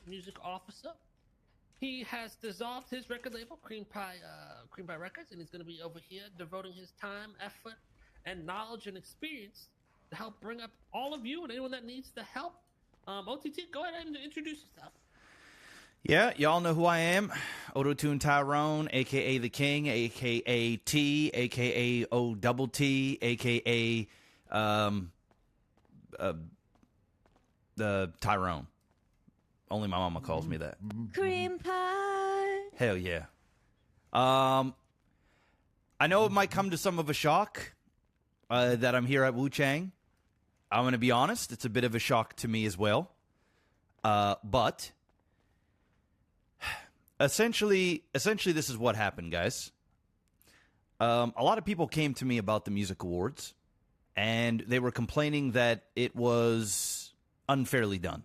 music officer. He has dissolved his record label, Cream Pie Records, and he's going to be over here devoting his time, effort, and knowledge and experience to help bring up all of you and anyone that needs the help. OTT, go ahead and introduce yourself. Yeah, y'all know who I am. Auto-Tune Tyrone, a.k.a. The King, a.k.a. T, a.k.a. O-double-T, a.k.a. The Tyrone. Only my mama calls me that. Cream pie. Hell yeah. I know it might come to some of a shock that I'm here at WuChang. I'm going to be honest, it's a bit of a shock to me as well. But essentially this is what happened, guys. A lot of people came to me about the music awards, and they were complaining that it was unfairly done.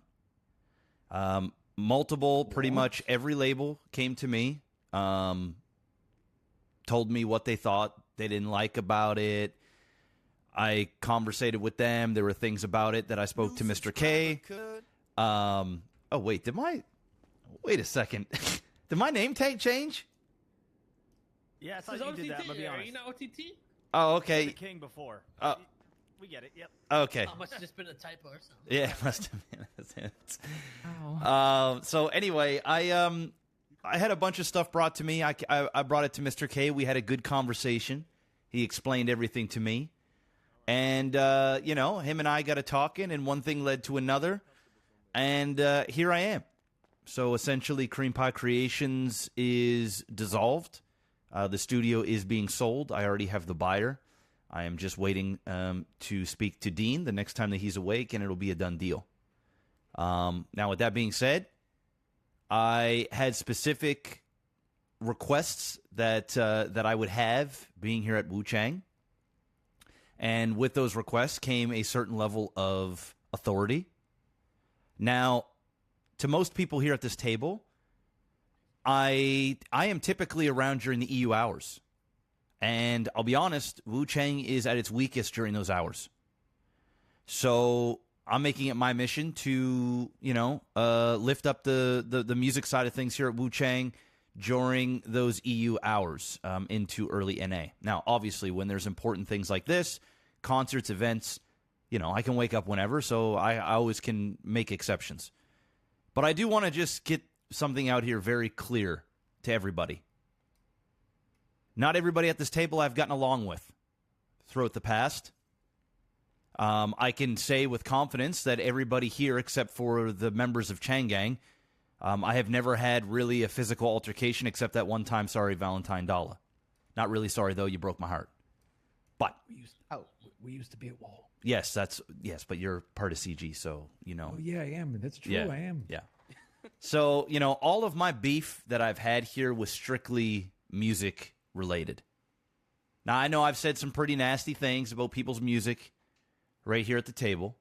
Pretty much every label came to me, told me what they thought they didn't like about it. I conversated with them. There were things about it that I spoke to Mr. K. Wait a second. Did my name tag change? Yeah, I thought you did that, but be honest. You know OTT? Oh, okay. The King before. We get it, yep. Okay. Must have just been a typo or something. Yeah, it must have been. So anyway, I had a bunch of stuff brought to me. I brought it to Mr. K. We had a good conversation. He explained everything to me. And, him and I got to talking, and one thing led to another. And here I am. So essentially, Cream Pie Creations is dissolved. The studio is being sold. I already have the buyer. I am just waiting to speak to Dean the next time that he's awake, and it'll be a done deal. Now, with that being said, I had specific requests that I would have being here at WuChang. And with those requests came a certain level of authority. Now, to most people here at this table, I am typically around during the EU hours. And I'll be honest, WuChang is at its weakest during those hours. So I'm making it my mission to, lift up the music side of things here at WuChang during those EU hours into early NA. Now, obviously, when there's important things like this, concerts, events, I can wake up whenever, so I always can make exceptions. But I do want to just get something out here very clear to everybody. Not everybody at this table I've gotten along with throughout the past. I can say with confidence that everybody here, except for the members of Chang Gang, I have never had really a physical altercation except that one time, sorry, Valentine Dalla. Not really sorry, though, you broke my heart. But we used to be at Wall. Yes, but you're part of CG, so, Oh, yeah, I am. That's true, yeah, I am. Yeah. So, all of my beef that I've had here was strictly music related. Now, I know I've said some pretty nasty things about people's music right here at the table,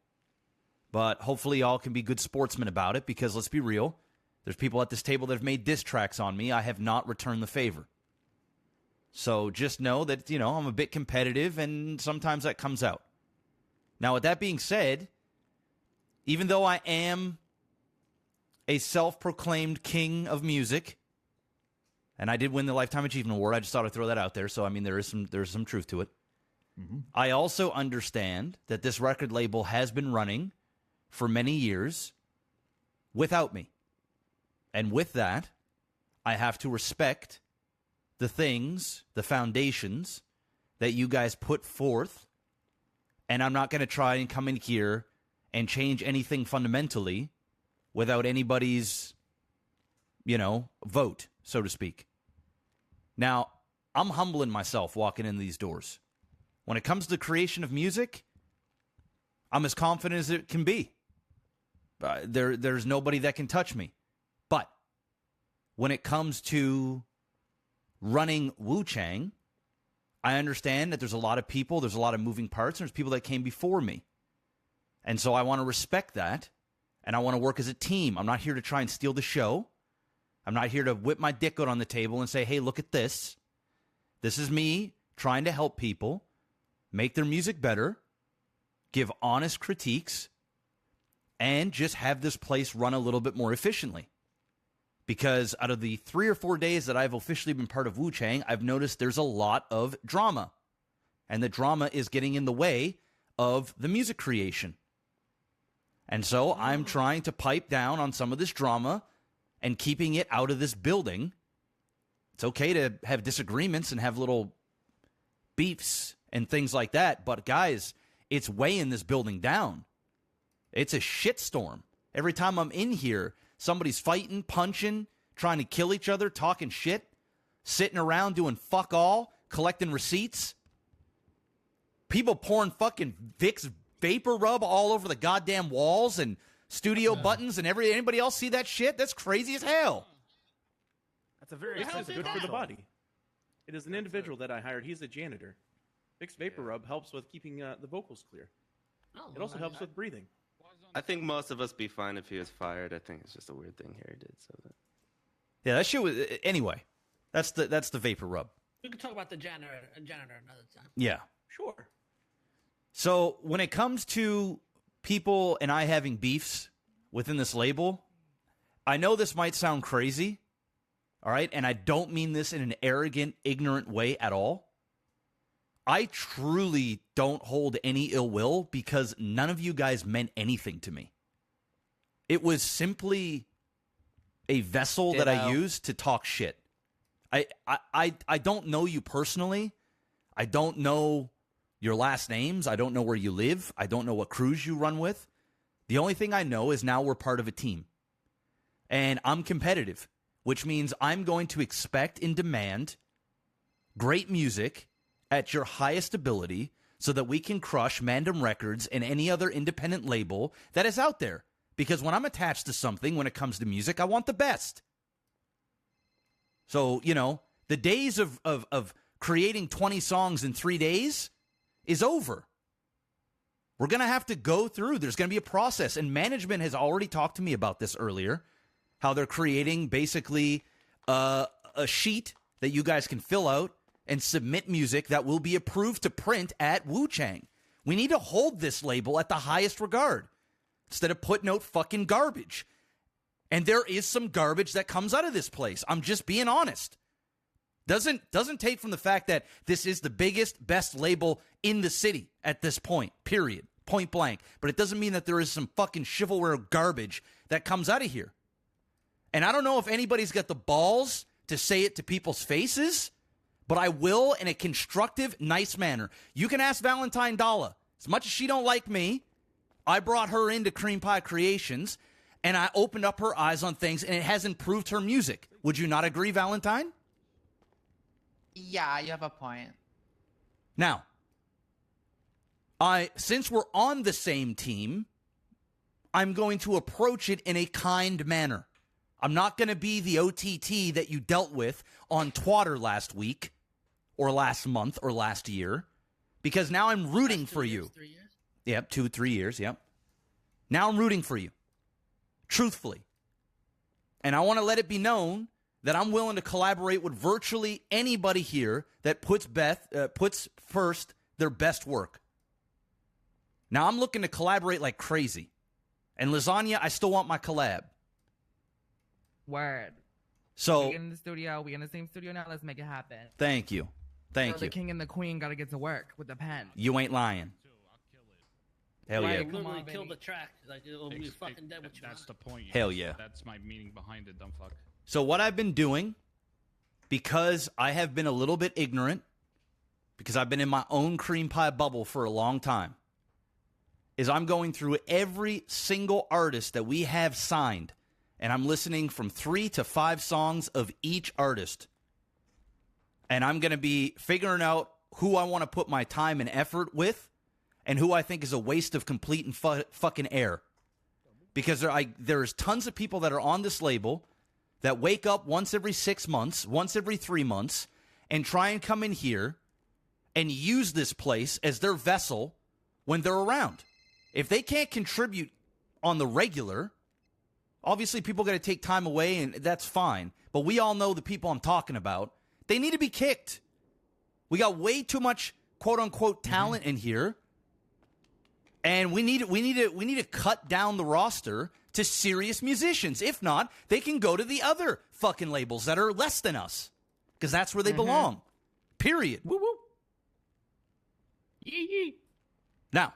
but hopefully y'all can be good sportsmen about it, because let's be real, there's people at this table that have made diss tracks on me. I have not returned the favor. So just know that, I'm a bit competitive, and sometimes that comes out. Now, with that being said, even though I am a self-proclaimed king of music, and I did win the Lifetime Achievement Award, I just thought I'd throw that out there, so, there is some truth to it. Mm-hmm. I also understand that this record label has been running for many years without me. And with that, I have to respect the things, the foundations that you guys put forth, and I'm not going to try and come in here and change anything fundamentally without anybody's, vote, so to speak. Now, I'm humbling myself walking in these doors. When it comes to the creation of music, I'm as confident as it can be. There's nobody that can touch me. But when it comes to running WuChang, I understand that there's a lot of people, there's a lot of moving parts, and there's people that came before me. And so I want to respect that, and I want to work as a team. I'm not here to try and steal the show. I'm not here to whip my dick out on the table and say, hey, look at this. This is me trying to help people make their music better, give honest critiques, and just have this place run a little bit more efficiently. Because out of the 3 or 4 days that I've officially been part of WuChang, I've noticed there's a lot of drama. And the drama is getting in the way of the music creation. And so I'm trying to pipe down on some of this drama and keeping it out of this building. It's okay to have disagreements and have little beefs and things like that. But guys, it's weighing this building down. It's a shitstorm. Every time I'm in here, somebody's fighting, punching, trying to kill each other, talking shit, sitting around doing fuck all, collecting receipts. People pouring fucking Vicks vapor rub all over the goddamn walls and studio buttons and anybody else see that shit? That's crazy as hell. That's a very Vicks is good for the body. It is an individual that I hired. He's a janitor. Vicks vapor rub helps with keeping the vocals clear. It also helps with breathing. I think most of us be fine if he was fired. I think it's just a weird thing Harry did. So Yeah, that shit was anyway. That's the vapor rub. We can talk about the janitor another time. Yeah. Sure. So when it comes to people and I having beefs within this label, I know this might sound crazy, all right? And I don't mean this in an arrogant, ignorant way at all. I truly don't hold any ill will because none of you guys meant anything to me. It was simply a vessel that I used to talk shit. I don't know you personally. I don't know your last names. I don't know where you live. I don't know what crews you run with. The only thing I know is now we're part of a team. And I'm competitive, which means I'm going to expect and demand great music at your highest ability so that we can crush Mandem Records and any other independent label that is out there. Because when I'm attached to something, when it comes to music, I want the best. So, you know, the days of creating 20 songs in 3 days is over. We're going to have to go through. There's going to be a process. And management has already talked to me about this earlier, how they're creating basically a sheet that you guys can fill out and submit music that will be approved to print at WuChang. We need to hold this label at the highest regard instead of putting out fucking garbage. And there is some garbage that comes out of this place. I'm just being honest. Doesn't take from the fact that this is the biggest, best label in the city at this point, period, point blank. But it doesn't mean that there is some fucking shovelware garbage that comes out of here. And I don't know if anybody's got the balls to say it to people's faces, but I will in a constructive, nice manner. You can ask Valentine Dalla. As much as she don't like me, I brought her into Cream Pie Creations, and I opened up her eyes on things, and it has improved her music. Would you not agree, Valentine? Yeah, you have a point. Now, since we're on the same team, I'm going to approach it in a kind manner. I'm not going to be the OTT that you dealt with on Twatter last week, or last month, or last year, because now I'm rooting for you. 3 years? Yep, 2 or 3 years, yep. Now I'm rooting for you, truthfully. And I want to let it be known that I'm willing to collaborate with virtually anybody here that puts first their best work. Now I'm looking to collaborate like crazy. And Lasagna, I still want my collab. Word. So we get in the studio. We in the same studio now. Let's make it happen. Thank you. Thank so you. The king and the queen got to get to work with the pen. You ain't lying. Hell yeah. Come on, kill the track. Like, it'll be fucking dead with you. That's the point. Hell yeah. That's my meaning behind it, dumb fuck. So what I've been doing, because I have been a little bit ignorant, because I've been in my own cream pie bubble for a long time, is I'm going through every single artist that we have signed, and I'm listening from 3 to 5 songs of each artist. And I'm going to be figuring out who I want to put my time and effort with, and who I think is a waste of complete and fucking air. Because there's tons of people that are on this label that wake up once every 6 months, once every 3 months, and try and come in here and use this place as their vessel when they're around. If they can't contribute on the regular, obviously people got to take time away, and that's fine. But we all know the people I'm talking about. They need to be kicked. We got way too much quote-unquote talent in here And we need to cut down the roster to serious musicians. If not, they can go to the other fucking labels that are less than us, because that's where they belong. Period. Woo woo. Now,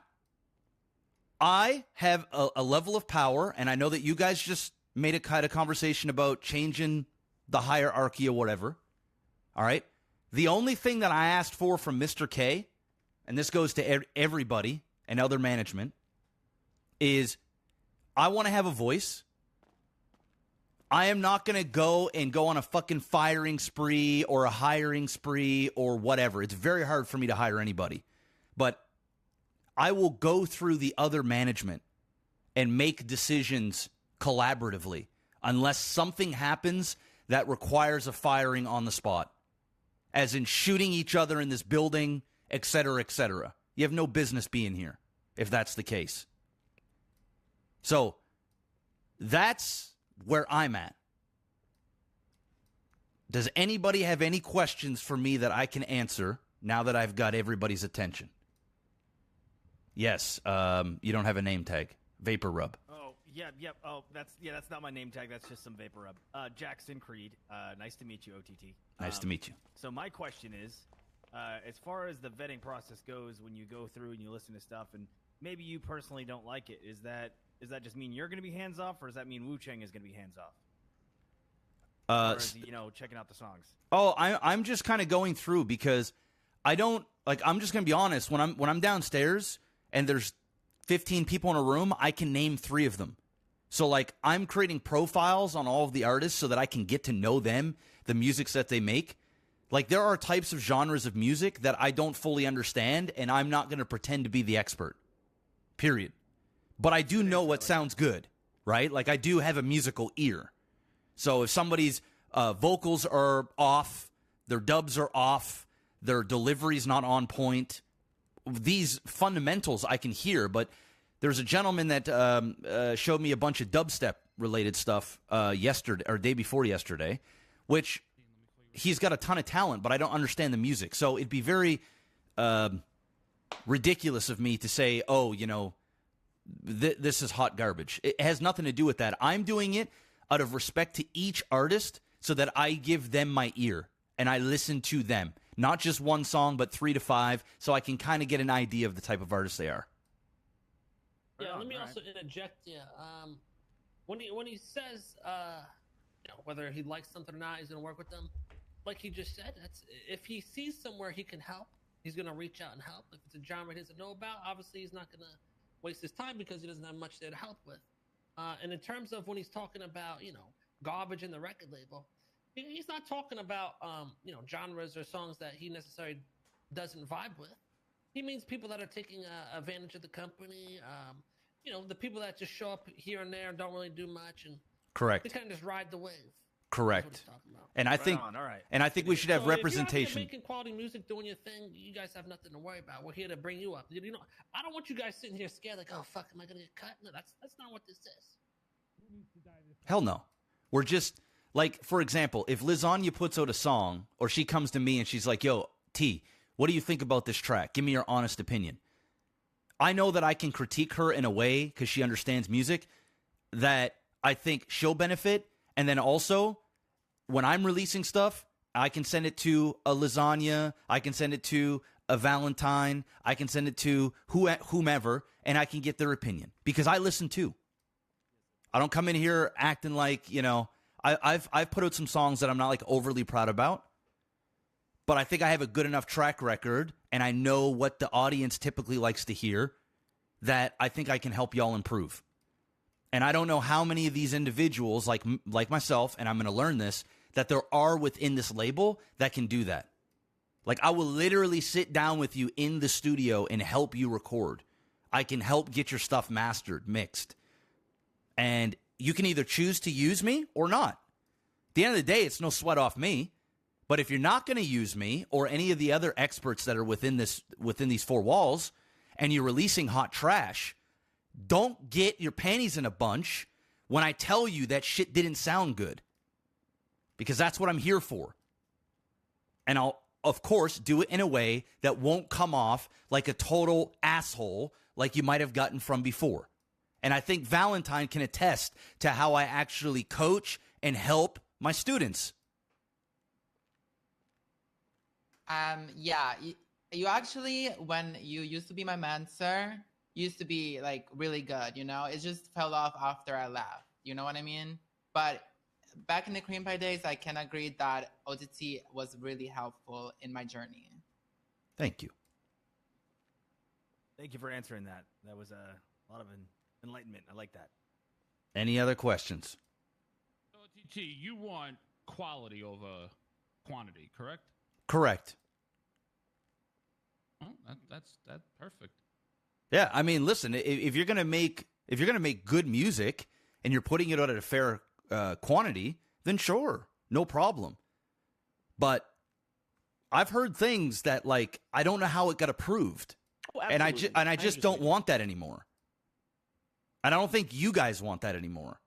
I have a level of power, and I know that you guys just made a kind of conversation about changing the hierarchy or whatever. All right? The only thing that I asked for from Mr. K, and this goes to everybody and other management, is I want to have a voice. I am not going to go on a fucking firing spree or a hiring spree or whatever. It's very hard for me to hire anybody. But I will go through the other management and make decisions collaboratively unless something happens that requires a firing on the spot, as in shooting each other in this building, et cetera, et cetera. You have no business being here if that's the case. So that's where I'm at. Does anybody have any questions for me that I can answer now that I've got everybody's attention? Yes, you don't have a name tag. Vapor Rub. Oh, yeah. Oh, that's not my name tag. That's just some vapor rub. Jackson Creed. Nice to meet you, OTT. Nice to meet you. So my question is, as far as the vetting process goes, when you go through and you listen to stuff, and maybe you personally don't like it, does that just mean you're going to be hands off, or does that mean WuChang is going to be hands off? Or is he, checking out the songs? Oh, I'm just kind of going through because I don't I'm just going to be honest. When I'm downstairs and there's 15 people in a room, I can name 3 of them. So I'm creating profiles on all of the artists so that I can get to know them, the musics that they make. There are types of genres of music that I don't fully understand, and I'm not going to pretend to be the expert. Period. But I do know what sounds good, right? I do have a musical ear. So if somebody's vocals are off, their dubs are off, their delivery's not on point, these fundamentals I can hear. But there's a gentleman that showed me a bunch of dubstep-related stuff yesterday or day before yesterday, which he's got a ton of talent, but I don't understand the music. So it'd be very ridiculous of me to say, this is hot garbage. It has nothing to do with that. I'm doing it out of respect to each artist so that I give them my ear and I listen to them. Not just one song, but 3 to 5, so I can kind of get an idea of the type of artist they are. Yeah, let me also interject. Yeah, when he says whether he likes something or not, he's gonna work with them. Like he just said, if he sees somewhere he can help, he's gonna reach out and help. If it's a genre he doesn't know about, obviously he's not gonna waste his time because he doesn't have much there to help with. And in terms of when he's talking about garbage in the record label, he's not talking about genres or songs that he necessarily doesn't vibe with. He means people that are taking advantage of the company. The people that just show up here and there and don't really do much, and correct. They kind of just ride the wave. Correct. And I think, and I think we should have representation. If you're making quality music, doing your thing, you guys have nothing to worry about. We're here to bring you up. I don't want you guys sitting here scared like, oh fuck, am I gonna get cut? No, that's not what this is. Hell no. We're just for example, if Lasagna puts out a song, or she comes to me and she's like, "Yo, T, what do you think about this track? Give me your honest opinion." I know that I can critique her in a way because she understands music that I think she'll benefit, and then also, when I'm releasing stuff, I can send it to a Lasagna, I can send it to a Valentine, I can send it to whomever, and I can get their opinion. Because I listen too. I don't come in here acting like, I've put out some songs that I'm not overly proud about, but I think I have a good enough track record, and I know what the audience typically likes to hear, that I think I can help y'all improve. And I don't know how many of these individuals, like myself, and I'm going to learn this, that there are within this label that can do that. I will literally sit down with you in the studio and help you record. I can help get your stuff mastered, mixed. And you can either choose to use me or not. At the end of the day, it's no sweat off me. But if you're not going to use me or any of the other experts that are within these 4 walls, and you're releasing hot trash, don't get your panties in a bunch when I tell you that shit didn't sound good. Because that's what I'm here for. And I'll, of course, do it in a way that won't come off like a total asshole like you might have gotten from before. And I think Valentine can attest to how I actually coach and help my students. Yeah, you actually, when you used to be my mentor, used to be like really good, you know? It just fell off after I left, you know what I mean? But back in the cream pie days, I can agree that OTT was really helpful in my journey. Thank you. Thank you for answering that. That was a lot of enlightenment. I like that. Any other questions? OTT, you want quality over quantity, correct? Correct. Oh, that's perfect. Yeah, I mean, listen, if you're gonna make good music and you're putting it out at a fair quantity, then sure, no problem. But I've heard things that, like, I don't know how it got approved, and I just don't want that anymore. And I don't think you guys want that anymore,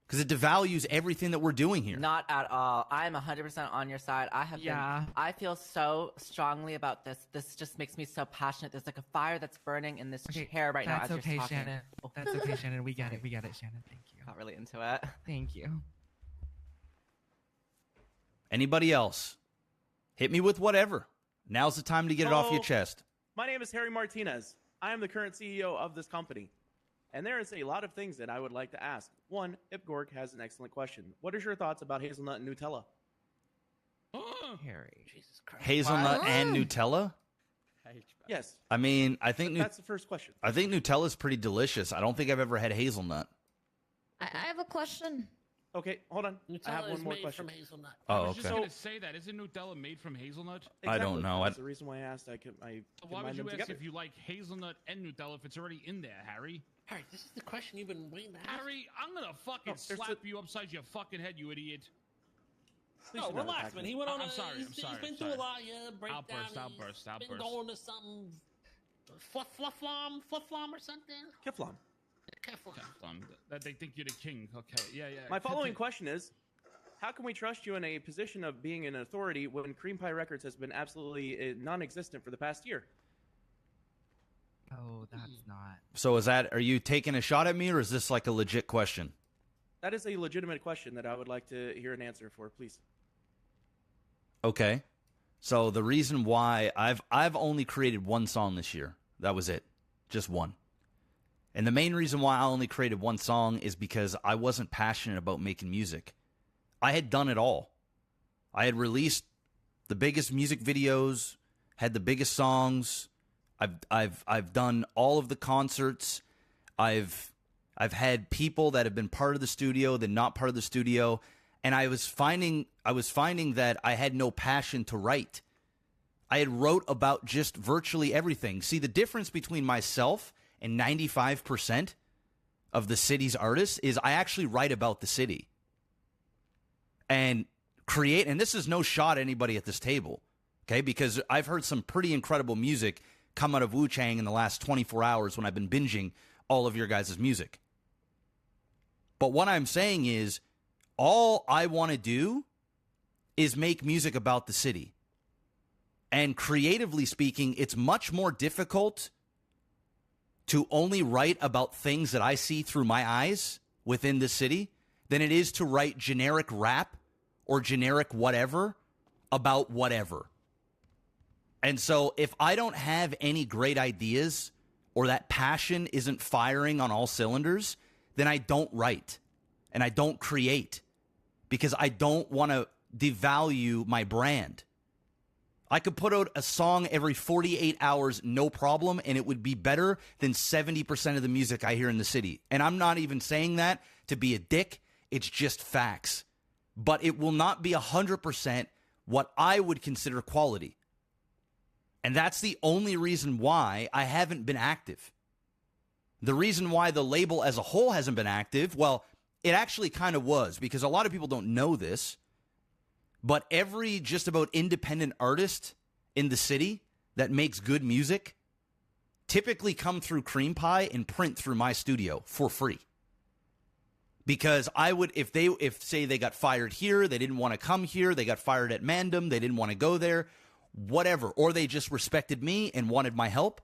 because it devalues everything that we're doing here. Not at all. I'm 100% on your side. I feel so strongly about this. This just makes me so passionate. There's like a fire that's burning in this chair right now as That's okay, you're talking. Shannon. That's okay, Shannon. We get it, Shannon. Thank you. Not really into it. Thank you. Anybody else? Hit me with whatever. Now's the time to get it off your Hello. chest. My name is Harry Martinez. I am the current CEO of this company. And there is a lot of things that I would like to ask. One, Ipgorg has an excellent question. What is your thoughts about hazelnut and Nutella? Harry. Jesus Christ. Hazelnut and Nutella? Yes. I mean, I think That's the first question. I think Nutella's pretty delicious. I don't think I've ever had hazelnut. I have a question. Okay, hold on. Nutella I have is one more made question. from hazelnut. Oh, I was just okay. going to say that. Isn't Nutella made from hazelnut? I don't know. That's the reason why I asked. I Why combined would you them ask together. if you like hazelnut and Nutella if it's already in there, Harry? Harry, this is the question you've been waiting to ask. Harry, I'm going to fucking slap you upside your fucking head, you idiot. Please No, do not relax, attack man. me. He went on I'm a. sorry, He's I'm sorry, been I'm through a sorry. lot. Yeah, breakdown. Outburst. Been going to something. Flufflom or something. Keflon. That they think you're the king. Okay, yeah. My following question is, how can we trust you in a position of being an authority when Cream Pie Records has been absolutely non-existent for the past year? Oh, that's not. So are you taking a shot at me, or is this like a legit question? That is a legitimate question that I would like to hear an answer for, please. Okay. So the reason why I've only created one song this year. That was it. Just one. And the main reason why I only created one song is because I wasn't passionate about making music. I had done it all. I had released the biggest music videos, had the biggest songs. I've done all of the concerts. I've had people that have been part of the studio, then not part of the studio, and I was finding that I had no passion to write. I had wrote about just virtually everything. See, the difference between myself and 95% of the city's artists is I actually write about the city. And this is no shot at anybody at this table, okay? Because I've heard some pretty incredible music come out of WuChang in the last 24 hours when I've been binging all of your guys' music. But what I'm saying is, all I want to do is make music about the city. And creatively speaking, it's much more difficult to only write about things that I see through my eyes within the city than it is to write generic rap or generic whatever about whatever. And so if I don't have any great ideas or that passion isn't firing on all cylinders, then I don't write and I don't create because I don't want to devalue my brand. I could put out a song every 48 hours, no problem, and it would be better than 70% of the music I hear in the city. And I'm not even saying that to be a dick. It's just facts. But it will not be 100% what I would consider quality. And that's the only reason why I haven't been active. The reason why the label as a whole hasn't been active, well, it actually kind of was, because a lot of people don't know this, but every just about independent artist in the city that makes good music typically come through Cream Pie and print through my studio for free. Because I would, if say they got fired here, they didn't want to come here, they got fired at Mandem, they didn't want to go there, whatever, or they just respected me and wanted my help,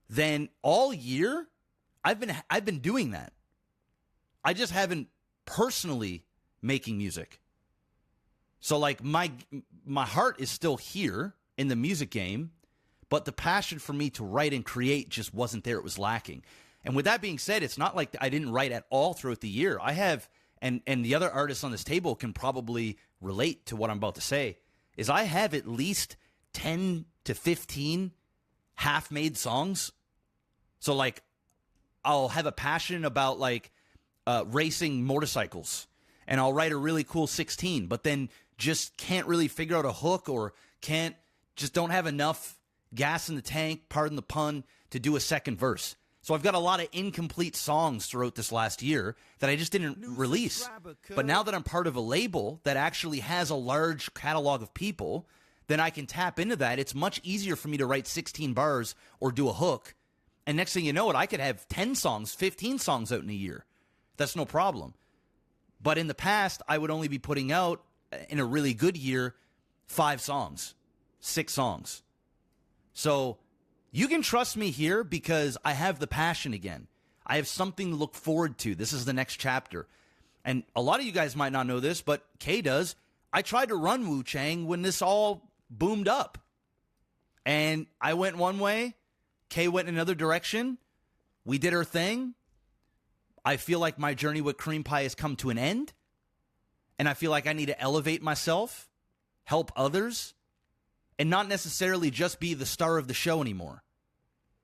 then all year I've been doing that. I just haven't personally making music. So like my heart is still here in the music game, but the passion for me to write and create just wasn't there. It was lacking. And with that being said, it's not like I didn't write at all throughout the year. I have, and the other artists on this table can probably relate to what I'm about to say, is I have at least 10 to 15 half-made songs. So like I'll have a passion about like racing motorcycles, and I'll write a really cool 16, but then just can't really figure out a hook, or don't have enough gas in the tank, pardon the pun, to do a second verse. So I've got a lot of incomplete songs throughout this last year that I just didn't release. But now that I'm part of a label that actually has a large catalog of people, then I can tap into that. It's much easier for me to write 16 bars or do a hook. And next thing you know, I could have 10 songs, 15 songs out in a year. That's no problem. But in the past, I would only be putting out, in a really good year, 5 songs, 6 songs. So you can trust me here because I have the passion again. I have something to look forward to. This is the next chapter. And a lot of you guys might not know this, but Kay does. I tried to run WuChang when this all boomed up. And I went one way. Kay went in another direction. We did our thing. I feel like my journey with Cream Pie has come to an end. And I feel like I need to elevate myself, help others, and not necessarily just be the star of the show anymore.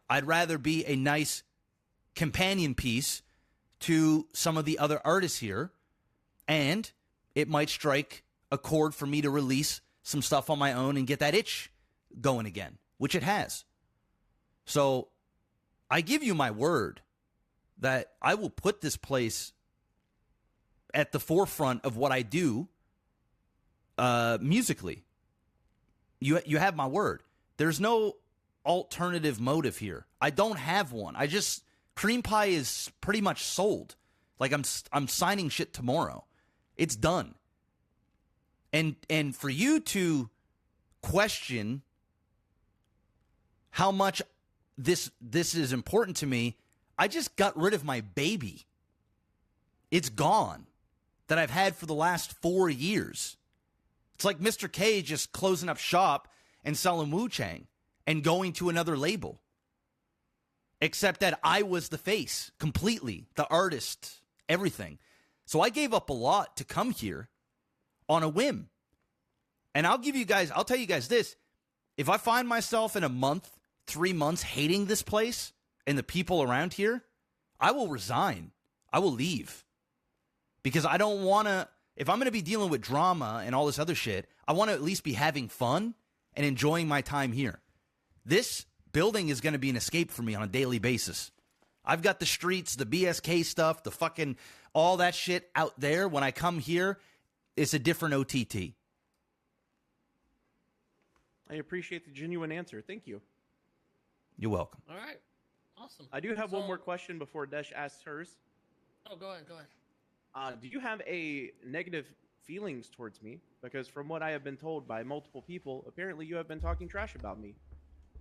I'd rather be a nice companion piece to some of the other artists here, and it might strike a chord for me to release some stuff on my own and get that itch going again, which it has. So I give you my word that I will put this place at the forefront of what I do musically. You have my word. There's no alternative motive here. I don't have one. Cream Pie is pretty much sold. Like I'm signing shit tomorrow. It's done. And for you to question how much this is important to me, I just got rid of my baby. It's gone. That I've had for the last 4 years. It's like Mr. K just closing up shop and selling WuChang and going to another label. Except that I was the face completely, the artist, everything. So I gave up a lot to come here on a whim. And I'll tell you guys this. If I find myself in a month, 3 months hating this place and the people around here, I will resign. I will leave. Because I don't want to, if I'm going to be dealing with drama and all this other shit, I want to at least be having fun and enjoying my time here. This building is going to be an escape for me on a daily basis. I've got the streets, the BSK stuff, the fucking, all that shit out there. When I come here, it's a different OTT. I appreciate the genuine answer. Thank you. You're welcome. All right. Awesome. I do have one more question before Desh asks hers. Oh, go ahead. Do you have a negative feelings towards me? Because from what I have been told by multiple people, apparently you have been talking trash about me.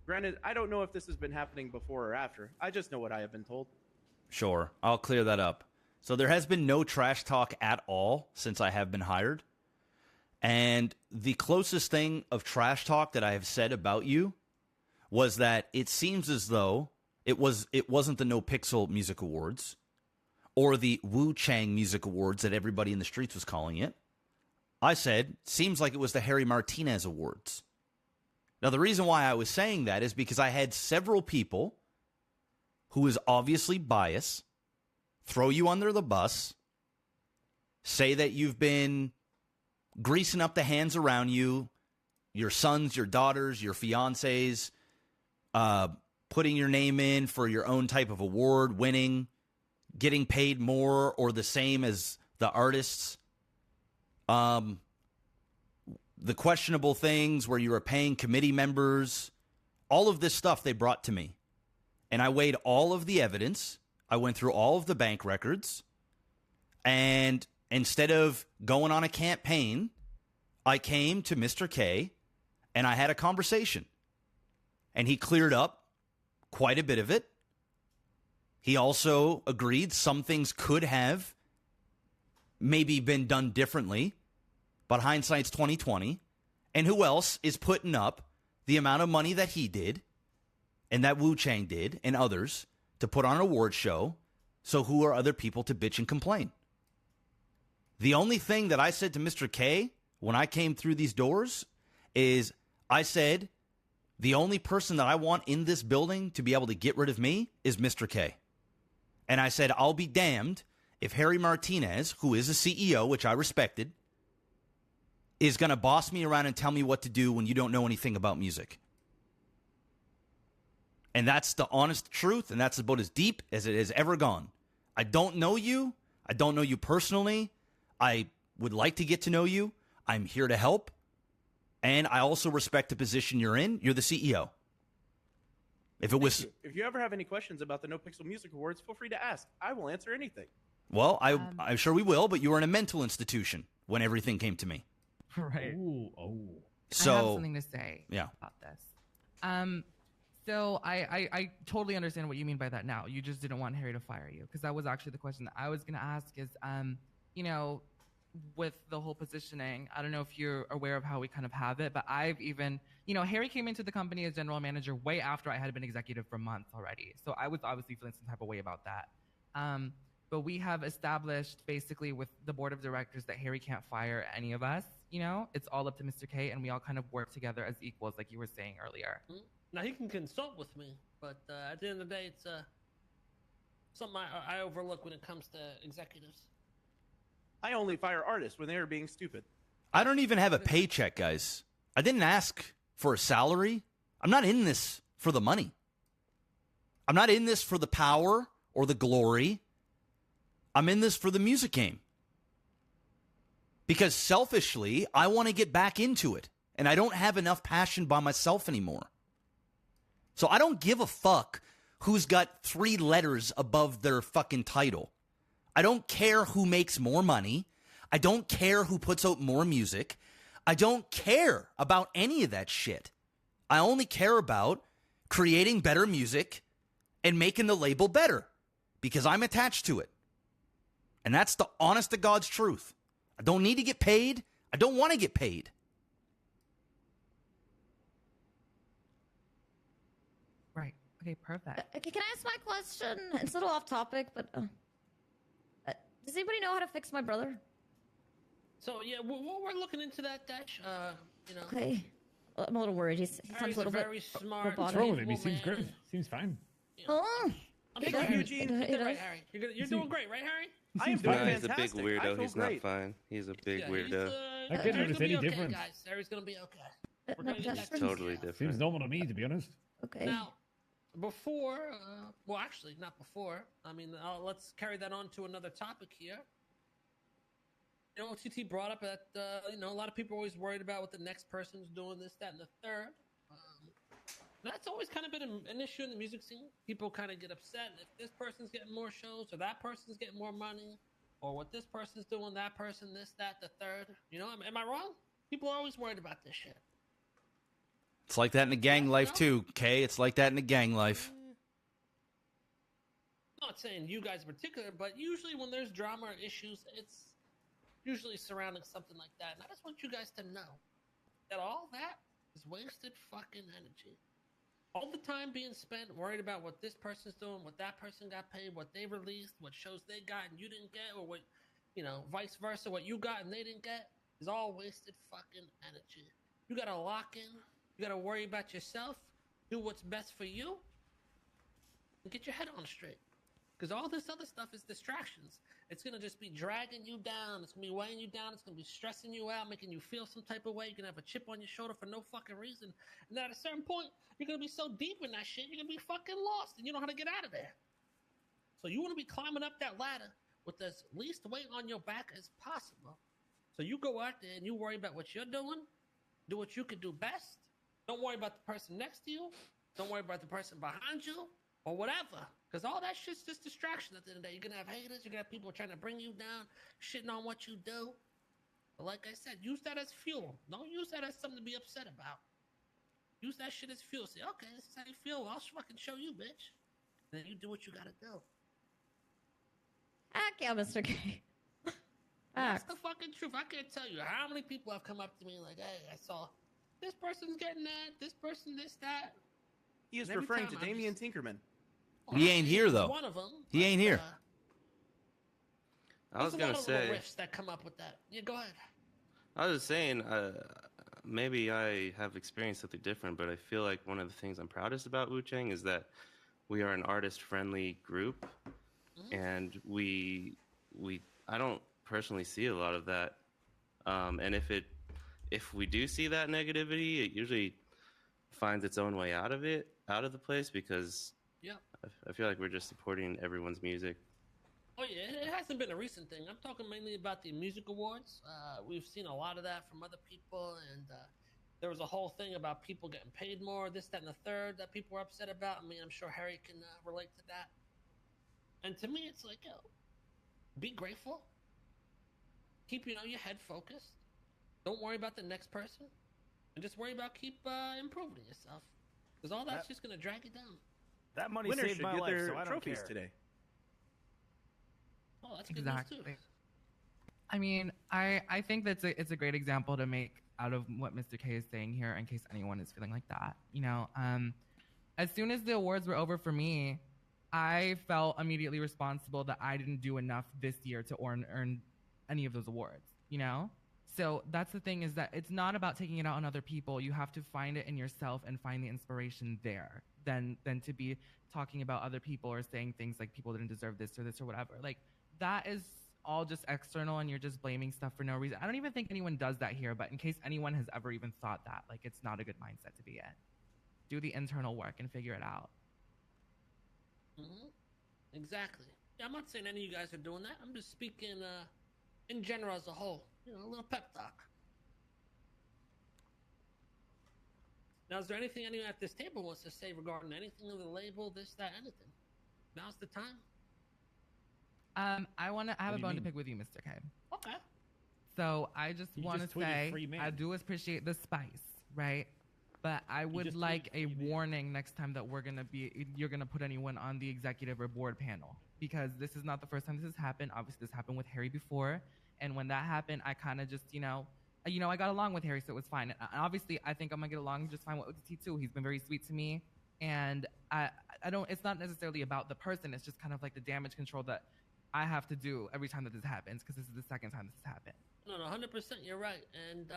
Granted, I don't know if this has been happening before or after. I just know what I have been told. Sure. I'll clear that up. So there has been no trash talk at all since I have been hired. And the closest thing of trash talk that I have said about you was that it seems as though it wasn't the NoPixel Music Awards or the WuChang Music Awards that everybody in the streets was calling it. I said, seems like it was the Harry Martinez Awards. Now, the reason why I was saying that is because I had several people who is obviously biased throw you under the bus, say that you've been greasing up the hands around you, your sons, your daughters, your fiancés, putting your name in for your own type of award, winning, getting paid more or the same as the artists. The questionable things where you were paying committee members, all of this stuff they brought to me. And I weighed all of the evidence. I went through all of the bank records. And instead of going on a campaign, I came to Mr. K and I had a conversation. And he cleared up quite a bit of it. He also agreed some things could have maybe been done differently, but hindsight's 2020. And who else is putting up the amount of money that he did and that WuChang did and others to put on an award show? So who are other people to bitch and complain? The only thing that I said to Mr. K when I came through these doors is I said, the only person that I want in this building to be able to get rid of me is Mr. K. And I said, I'll be damned if Harry Martinez, who is a CEO, which I respected, is going to boss me around and tell me what to do when you don't know anything about music. And that's the honest truth, and that's about as deep as it has ever gone. I don't know you. I don't know you personally. I would like to get to know you. I'm here to help. And I also respect the position you're in. You're the CEO. If it was, If you ever have any questions about the NoPixel Music Awards, feel free to ask. I will answer anything. well, I'm sure we will, but you were in a mental institution when everything came to me. Right. Ooh, oh. So I have something to say yeah. about this. So I totally understand what you mean by that now. You just didn't want Harry to fire you, because that was actually the question that I was going to ask is, you know, with the whole positioning, I don't know if you're aware of how we kind of have it, but I've even, you know, Harry came into the company as general manager way after I had been executive for months already. So I was obviously feeling some type of way about that. But we have established basically with the board of directors that Harry can't fire any of us. You know, it's all up to Mr. K, and we all kind of work together as equals, like you were saying earlier. Now, he can consult with me, but at the end of the day, it's something I overlook when it comes to executives. I only fire artists when they are being stupid. I don't even have a paycheck, guys. I didn't ask for a salary. I'm not in this for the money. I'm not in this for the power or the glory. I'm in this for the music game. Because selfishly, I want to get back into it. And I don't have enough passion by myself anymore. So I don't give a fuck who's got 3 letters above their fucking title. I don't care who makes more money. I don't care who puts out more music. I don't care about any of that shit. I only care about creating better music and making the label better because I'm attached to it. And that's the honest to God's truth. I don't need to get paid. I don't want to get paid. Right. Okay, perfect. Okay, can I ask my question? It's a little off topic, but does anybody know how to fix my brother? So yeah, we're looking into that, Dash. You know. Okay. I'm a little worried. He sounds Harry's a little very bit smart. robotic. What's wrong with him? He seems great. Seems fine. Oh. I'm Thank sure you, Eugene. You did right, Harry. You're doing great, right, Harry? I am seems doing fine. No, he's a big fantastic. I weirdo. feel He's great. not fine. He's a big Yeah, weirdo. I can't Harry's notice gonna any be okay, difference. guys. Harry's gonna be okay. We're No, gonna get that's that Totally fixed. different. Seems normal to me, to be honest. Okay. Now, before, well, actually, not before. I mean, let's carry that on to another topic here. You know, OTT brought up that, you know, a lot of people are always worried about what the next person's doing, this, that, and the third. That's always kind of been an issue in the music scene. People kind of get upset if this person's getting more shows or that person's getting more money or what this person's doing, that person, this, that, the third. You know, am I wrong? People are always worried about this shit. It's like that in the gang life too, Kay. It's like that in the gang life. I'm not saying you guys in particular, but usually when there's drama or issues, it's usually surrounding something like that. And I just want you guys to know that all that is wasted fucking energy. All the time being spent worried about what this person's doing, what that person got paid, what they released, what shows they got and you didn't get, or what, you know, vice versa, what you got and they didn't get, is all wasted fucking energy. You gotta lock in. You gotta worry about yourself. Do what's best for you. And get your head on straight. Because all this other stuff is distractions. It's going to just be dragging you down. It's going to be weighing you down. It's going to be stressing you out, making you feel some type of way. You're going to have a chip on your shoulder for no fucking reason. And then at a certain point, you're going to be so deep in that shit, you're going to be fucking lost and you don't know how to get out of there. So you want to be climbing up that ladder with as least weight on your back as possible. So you go out there and you worry about what you're doing. Do what you can do best. Don't worry about the person next to you. Don't worry about the person behind you. Or whatever. Because all that shit's just distraction at the end of the day. You're going to have haters. You're going to have people trying to bring you down, shitting on what you do. But like I said, use that as fuel. Don't use that as something to be upset about. Use that shit as fuel. Say, okay, this is how you feel. Well, I'll fucking show you, bitch. And then you do what you gotta do. Heck yeah, Mr. K. That's the fucking truth. I can't tell you how many people have come up to me like, hey, I saw this person's getting that, this person, this, that. He is referring to Damian Tinkerman. He ain't here, though. One of them. He ain't here. I was going to say... riffs that come up with that. Yeah, go ahead. I was just saying, maybe I have experienced something different, but I feel like one of the things I'm proudest about WuChang is that we are an artist-friendly group, and I don't personally see a lot of that. And if we do see that negativity, it usually finds its own way out of the place, because I feel like we're just supporting everyone's music. Oh yeah, it hasn't been a recent thing. I'm talking mainly about the music awards. We've seen a lot of that from other people, and there was a whole thing about people getting paid more, this, that, and the third that people were upset about. I mean, I'm sure Harry can relate to that. And to me, it's like, yo, be grateful. Keep, your head focused. Don't worry about the next person, and just worry about keep improving yourself, because all that's just gonna drag you down. That money Winners saved should my get life, their so I don't trophies care. today. Oh, that's good news too. I mean, I think it's a great example to make out of what Mr. K is saying here, in case anyone is feeling like that. As soon as the awards were over for me, I felt immediately responsible that I didn't do enough this year to earn any of those awards. So that's the thing, is that it's not about taking it out on other people. You have to find it in yourself and find the inspiration there, than to be talking about other people or saying things like people didn't deserve this or whatever. Like, that is all just external, and you're just blaming stuff for no reason. I don't even think anyone does that here, but in case anyone has ever even thought that, like, it's not a good mindset to be in. Do the internal work and figure it out. Exactly. Yeah, I'm not saying any of you guys are doing that. I'm just speaking in general as a whole. A little pep talk. Now, is there anything anyone at this table wants to say regarding anything of the label, this, that, anything? Now's the time. I have a bone to pick with you, Mr. K. Okay. So I just want to say I do appreciate the spice, right? But I would like a warning next time that you're gonna put anyone on the executive or board panel, because this is not the first time this has happened. Obviously, this happened with Harry before, and when that happened, I kind of just I got along with Harry, so it was fine. And obviously, I think I'm gonna get along just fine with OTT too. He's been very sweet to me, and I don't. It's not necessarily about the person. It's just kind of like the damage control that I have to do every time that this happens, because this is the second time this has happened. No, 100%. You're right. And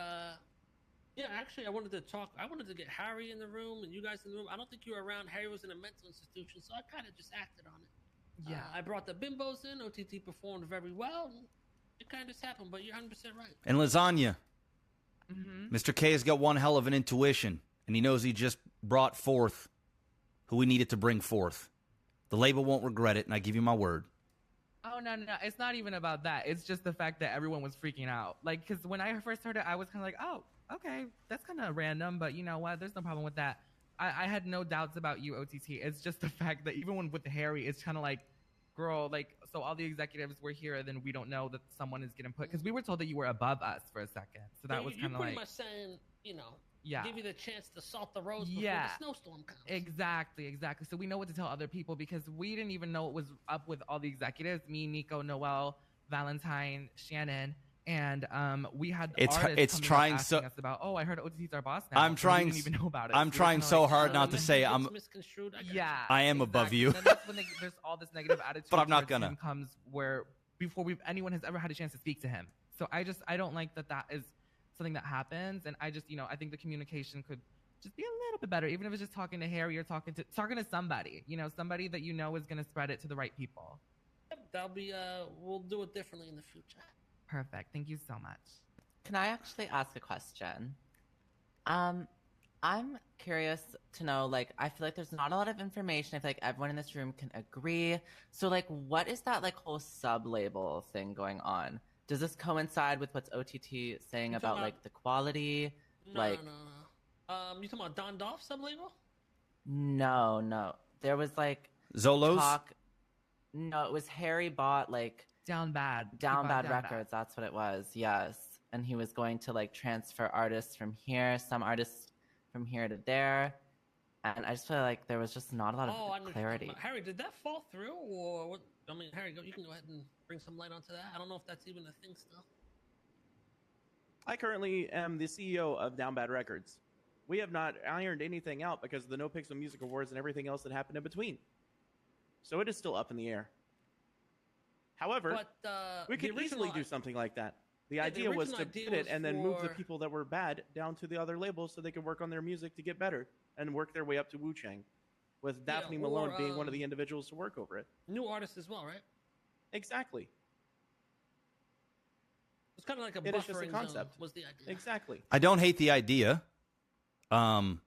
yeah, actually, I wanted to get Harry in the room and you guys in the room. I don't think you were around. Harry was in a mental institution, so I kind of just acted on it. Yeah. I brought the bimbos in. OTT performed very well. It kind of just happened, but you're 100% right. And Lasagna. Mr. K has got one hell of an intuition, and he knows he just brought forth who we needed to bring forth. The label won't regret it, and I give you my word. Oh, no. It's not even about that. It's just the fact that everyone was freaking out. Like, because when I first heard it, I was kind of like, oh, okay, that's kind of random, but you know what? There's no problem with that. I had no doubts about you, OTT. It's just the fact that even with Harry, it's kind of like, girl, like, so all the executives were here, then we don't know that someone is getting put. Because we were told that you were above us for a second. So that was kind of like... You're pretty much saying, give you the chance to salt the roads before the snowstorm comes. Exactly. So we know what to tell other people, because we didn't even know what was up with all the executives. Me, Nico, Noel, Valentine, Shannon, and we had artists coming up asking us about, oh, I heard OTT's our boss now. I'm trying. We didn't even know about it. I'm trying so hard not to say I'm. I am above you. And then that's when there's all this negative attitude. But I'm not gonna. Comes where before anyone has ever had a chance to speak to him. So I don't like that is something that happens, and I just I think the communication could just be a little bit better, even if it's just talking to Harry or talking to somebody, somebody that is going to spread it to the right people. That'll be we'll do it differently in the future. Perfect. Thank you so much. Can I actually ask a question? I'm curious to know, like, I feel like there's not a lot of information. I feel like everyone in this room can agree. So, like, what is that, like, whole sub-label thing going on? Does this coincide with what's OTT saying about, like, the quality? No. You talking about Don Dolph sub-label? No. There was, like... Zolos? No, it was Harry bought, like... Down Bad Records, that's what it was, yes. And he was going to, like, transfer artists from here, some artists from here to there, and I just feel like there was just not a lot of clarity. Harry, did that fall through, or what? I mean, Harry, you can go ahead and bring some light onto that. I don't know if that's even a thing still. I currently am the CEO of Down Bad Records. We have not ironed anything out because of the NoPixel Music Awards and everything else that happened in between. So it is still up in the air. However, we could easily do something like that. The idea was to fit it and then move the people that were bad down to the other labels so they could work on their music to get better and work their way up to WuChang, with Daphne Malone being one of the individuals to work over it. New artists as well, right? Exactly. It's kind of like a buffering buffering concept. Zone was the idea. Exactly. I don't hate the idea, and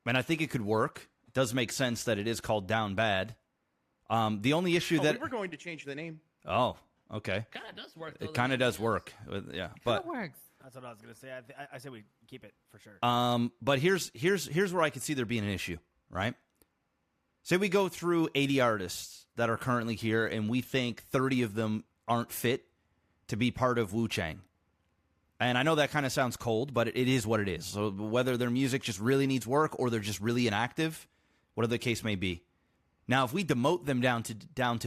I think it could work. It does make sense that it is called Down Bad. The only issue that we were going to change the name. Oh, okay. Kind of does work. Though, it kind of does work. Yeah, but it works. That's what I was gonna say. I say we keep it for sure. But here's where I could see there being an issue, right? Say we go through 80 artists that are currently here, and we think 30 of them aren't fit to be part of WuChang. And I know that kind of sounds cold, but it is what it is. So whether their music just really needs work or they're just really inactive, whatever the case may be. Now, if we demote them down to down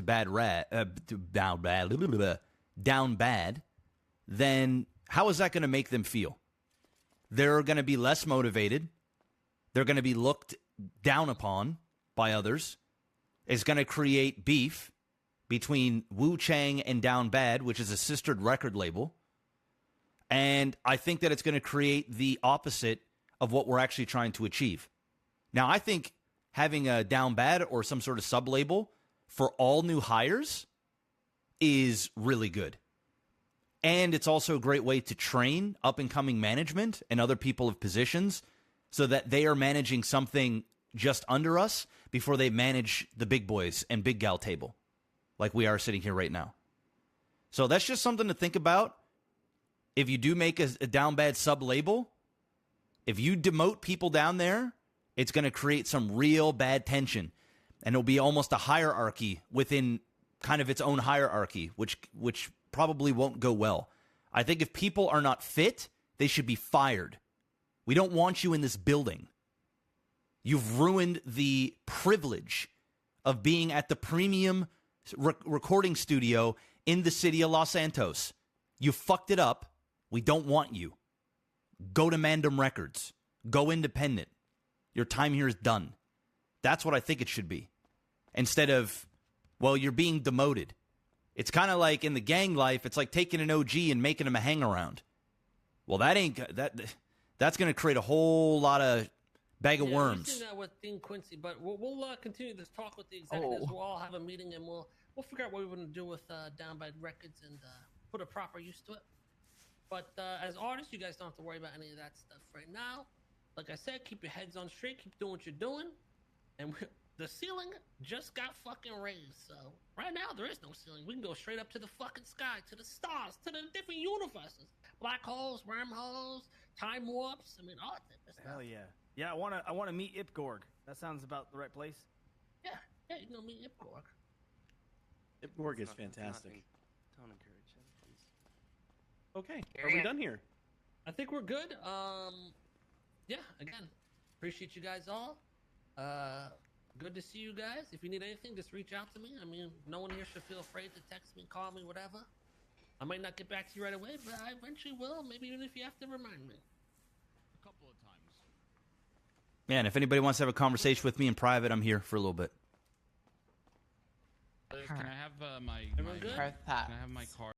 bad, then how is that going to make them feel? They're going to be less motivated. They're going to be looked down upon by others. It's going to create beef between WuChang and Down Bad, which is a sistered record label. And I think that it's going to create the opposite of what we're actually trying to achieve. Now, I think having a Down Bad or some sort of sub-label for all new hires is really good. And it's also a great way to train up-and-coming management and other people of positions so that they are managing something just under us before they manage the big boys and big gal table like we are sitting here right now. So that's just something to think about. If you do make a Down Bad sub-label, if you demote people down there, it's going to create some real bad tension. And it'll be almost a hierarchy within kind of its own hierarchy, which probably won't go well. I think if people are not fit, they should be fired. We don't want you in this building. You've ruined the privilege of being at the premium recording studio in the city of Los Santos. You fucked it up. We don't want you. Go to Mandem Records. Go independent. Your time here is done. That's what I think it should be. Instead of, well, you're being demoted. It's kind of like in the gang life, it's like taking an OG and making him a hang-around. Well, that's going to create a whole lot of bag of worms. We've seen that with Dean Quincy, but we'll continue this talk with the executives. We'll all have a meeting, and we'll figure out what we're going to do with Down Bad Records and put a proper use to it. But as artists, you guys don't have to worry about any of that stuff right now. Like I said, keep your heads on straight, keep doing what you're doing. And the ceiling just got fucking raised. So right now, there is no ceiling. We can go straight up to the fucking sky, to the stars, to the different universes. Black holes, wormholes, time warps. I mean, all that stuff. Hell yeah. Yeah, I want to meet Ipgorg. That sounds about the right place. Yeah, you know, meet Ipgorg. Ipgorg is fantastic. Don't encourage him, please. Okay, are we done here? I think we're good. Yeah, again, appreciate you guys all. Good to see you guys. If you need anything, just reach out to me. I mean, no one here should feel afraid to text me, call me, whatever. I might not get back to you right away, but I eventually will. Maybe even if you have to remind me. A couple of times. Yeah, and if anybody wants to have a conversation with me in private, I'm here for a little bit. Can I have my Everyone good? can I have my card?